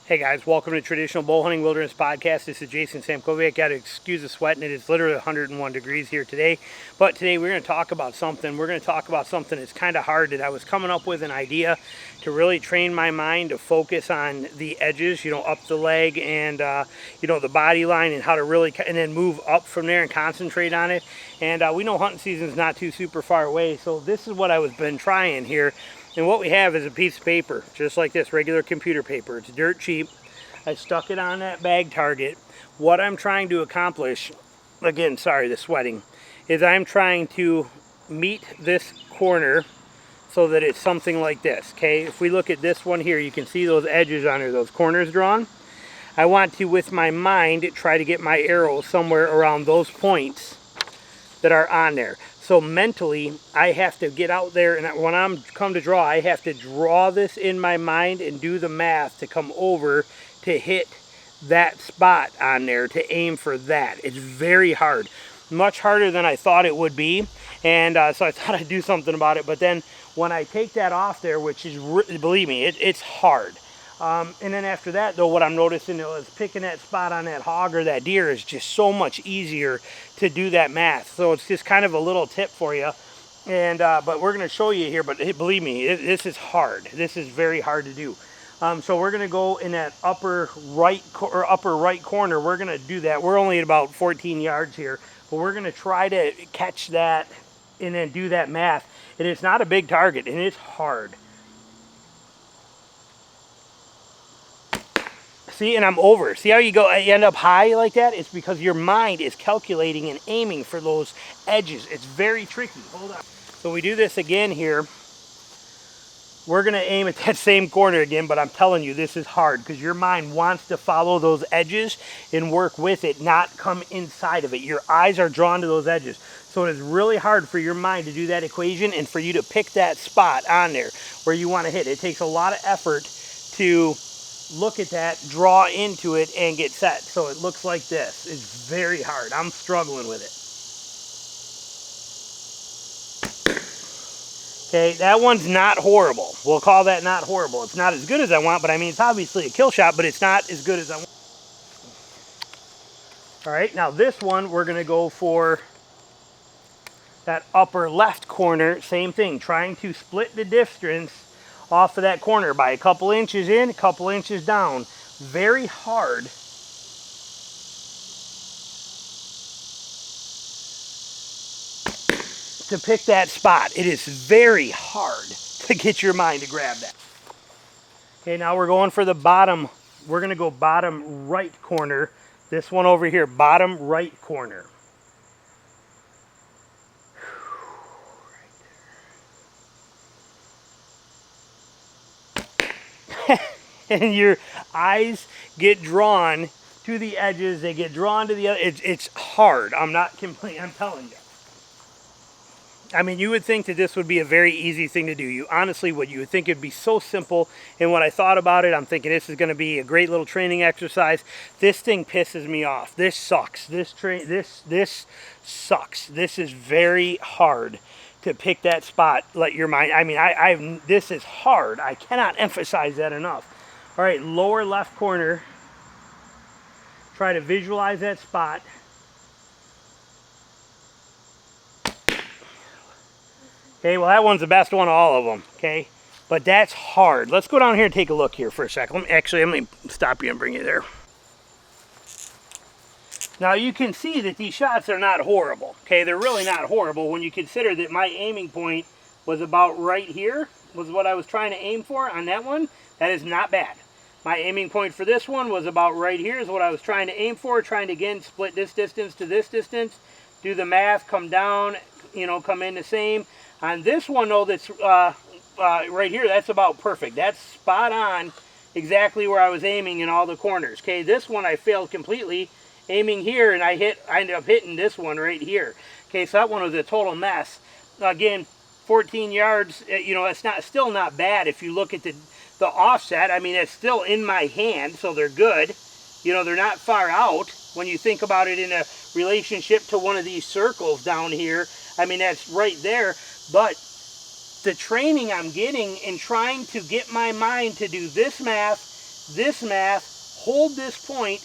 Hey guys, welcome to Traditional Bow Hunting Wilderness Podcast. This is Jason Samkovic. Got to excuse the sweat, and it is literally 101 degrees here today. But today we're going to talk about something. We're going to talk about something that's kind of hard, that I was coming up with an idea to really train my mind to focus on the edges, up the leg and, the body line, and how to really, and then move up from there and concentrate on it. And we know hunting season is not too super far away, so this is what I was been trying here. And what we have is a piece of paper, just like this, regular computer paper. It's dirt cheap. I stuck it on that bag target. What I'm trying to accomplish, again, sorry, the sweating, is I'm trying to meet this corner so that it's something like this, okay? If we look at this one here, you can see those edges on there, those corners drawn. I want to, with my mind, try to get my arrow somewhere around those points that are on there. So mentally, I have to get out there, and when I'm come to draw, I have to draw this in my mind and do the math to come over to hit that spot on there, to aim for that. It's very hard, much harder than I thought it would be, and so I thought I'd do something about it. But then when I take that off there, which is, believe me, it's hard. And then after that, though, what I'm noticing is picking that spot on that hog or that deer is just so much easier to do that math. So it's just kind of a little tip for you. And but we're going to show you here. But believe me, this is hard. This is very hard to do. So we're going to go in that upper right corner. We're going to do that. We're only at about 14 yards here, but we're going to try to catch that and then do that math. And it's not a big target, and it's hard. See, and I'm over. See how you end up high like that? It's because your mind is calculating and aiming for those edges. It's very tricky. Hold on. So we do this again here. We're going to aim at that same corner again, but I'm telling you, this is hard because your mind wants to follow those edges and work with it, not come inside of it. Your eyes are drawn to those edges. So it is really hard for your mind to do that equation and for you to pick that spot on there where you want to hit. It takes a lot of effort to look at that, draw into it, and get set. So it looks like this. It's very hard. I'm struggling with it. Okay, that one's not horrible. We'll call that not horrible. It's not as good as I want, but I mean, it's obviously a kill shot, but it's not as good as I want. All right, now this one, we're going to go for that upper left corner. Same thing, trying to split the distance off of that corner by a couple inches in, a couple inches down. Very hard. To pick that spot. It is very hard to get your mind to grab that. Okay, now we're going for the bottom. We're going to go bottom right corner. This one over here, bottom right corner. And your eyes get drawn to the edges. They get drawn to the other. It's hard. I'm not complaining. I'm telling you. I mean, you would think that this would be a very easy thing to do. You honestly would. You would think it'd be so simple. And when I thought about it, I'm thinking this is going to be a great little training exercise. This thing pisses me off. This sucks. This sucks. This is very hard to pick that spot. Let your mind. I mean, this is hard. I cannot emphasize that enough. All right, lower left corner. Try to visualize that spot. Okay, well, that one's the best one of all of them, okay? But that's hard. Let's go down here and take a look here for a second. Let me stop you and bring you there. Now, you can see that these shots are not horrible, okay? They're really not horrible when you consider that my aiming point was about right here, was what I was trying to aim for on that one. That is not bad. My aiming point for this one was about right here is what I was trying to aim for, trying to, again, split this distance to this distance, do the math, come down, come in the same. On this one, though, that's right here, that's about perfect. That's spot on exactly where I was aiming in all the corners. Okay, this one I failed completely aiming here, and I ended up hitting this one right here. Okay, so that one was a total mess. Again, 14 yards, it's still not bad if you look at the offset. I mean, it's still in my hand, so they're good. They're not far out when you think about it in a relationship to one of these circles down here. I mean, that's right there. But the training I'm getting in trying to get my mind to do this math, this math, hold this point,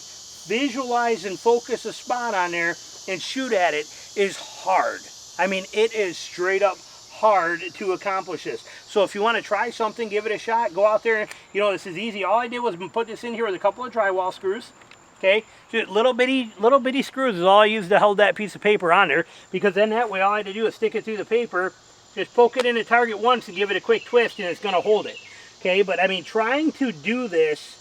visualize and focus a spot on there and shoot at it is hard. I mean, it is straight up hard to accomplish this. So if you want to try something, give it a shot. Go out there. You know, this is easy. All I did was put this in here with a couple of drywall screws. Okay, just little bitty screws is all I used to hold that piece of paper on there, because then that way all I had to do is stick it through the paper, just poke it in the target once and give it a quick twist and it's going to hold it. Okay, but I mean, trying to do this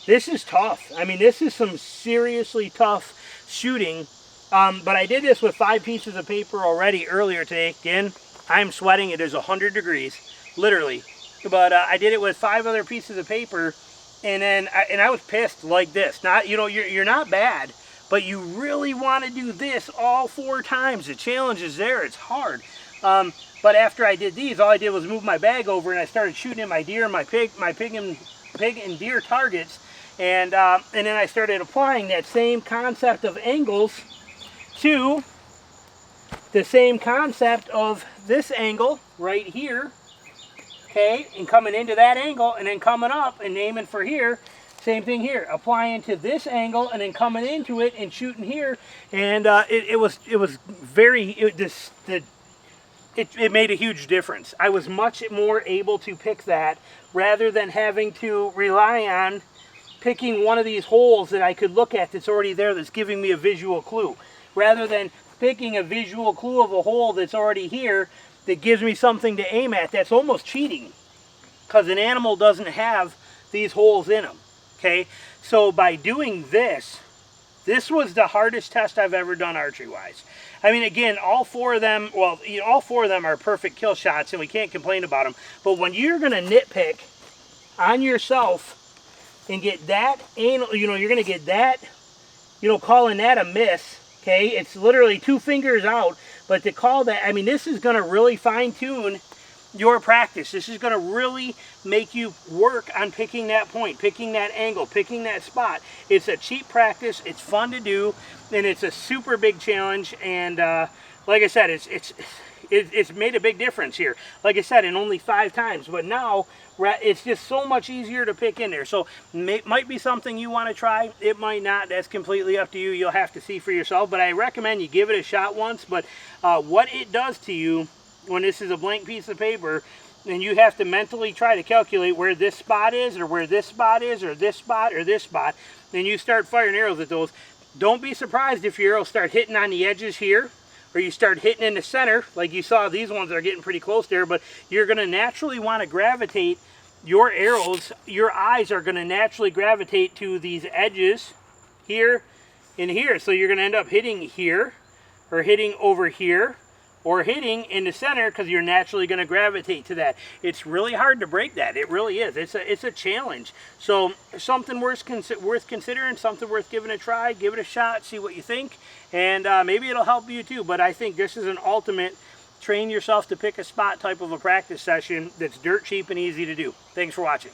is tough. I mean, this is some seriously tough shooting. But I did this with 5 pieces of paper already earlier today. Again, I'm sweating. It is 100 degrees, literally. But I did it with 5 other pieces of paper. And then, I was pissed like this. Not, you know, you're not bad, but you really want to do this all 4 times. The challenge is there. It's hard. But after I did these, all I did was move my bag over and I started shooting at my deer, my pig and deer targets. And then I started applying that same concept of angles to the same concept of this angle right here. Okay, and coming into that angle and then coming up and aiming for here. Same thing here, applying to this angle and then coming into it and shooting here. And it made a huge difference. I was much more able to pick that rather than having to rely on picking one of these holes that I could look at that's already there, that's giving me a visual clue. Rather than picking a visual clue of a hole that's already here that gives me something to aim at. That's almost cheating, because an animal doesn't have these holes in them. Okay, so by doing this was the hardest test I've ever done archery wise. I mean, again, all 4 of them, well, you know, all 4 of them are perfect kill shots and we can't complain about them. But when you're going to nitpick on yourself and get that anal, you know, you're going to get that, you know, calling that a miss. Okay, it's literally 2 fingers out, but to call that, I mean, this is going to really fine-tune your practice. This is going to really make you work on picking that point, picking that angle, picking that spot. It's a cheap practice, it's fun to do, and it's a super big challenge. And like I said, it's made a big difference here. Like I said, in only 5 times, but now it's just so much easier to pick in there. So might be something you want to try. It might not. That's completely up to you. You'll have to see for yourself. But I recommend you give it a shot once. But what it does to you when this is a blank piece of paper, and you have to mentally try to calculate where this spot is, or where this spot is, or this spot, or this spot, then you start firing arrows at those. Don't be surprised if your arrows start hitting on the edges here, or you start hitting in the center, like you saw these ones are getting pretty close there. But you're going to naturally want to gravitate your arrows, your eyes are going to naturally gravitate to these edges here and here. So you're going to end up hitting here, or hitting over here, or hitting in the center, because you're naturally going to gravitate to that. It's really hard to break that. It really is. It's a challenge. So something worth considering, something worth giving a try. Give it a shot, see what you think, and maybe it'll help you too. But I think this is an ultimate train yourself to pick a spot type of a practice session that's dirt cheap and easy to do. Thanks for watching.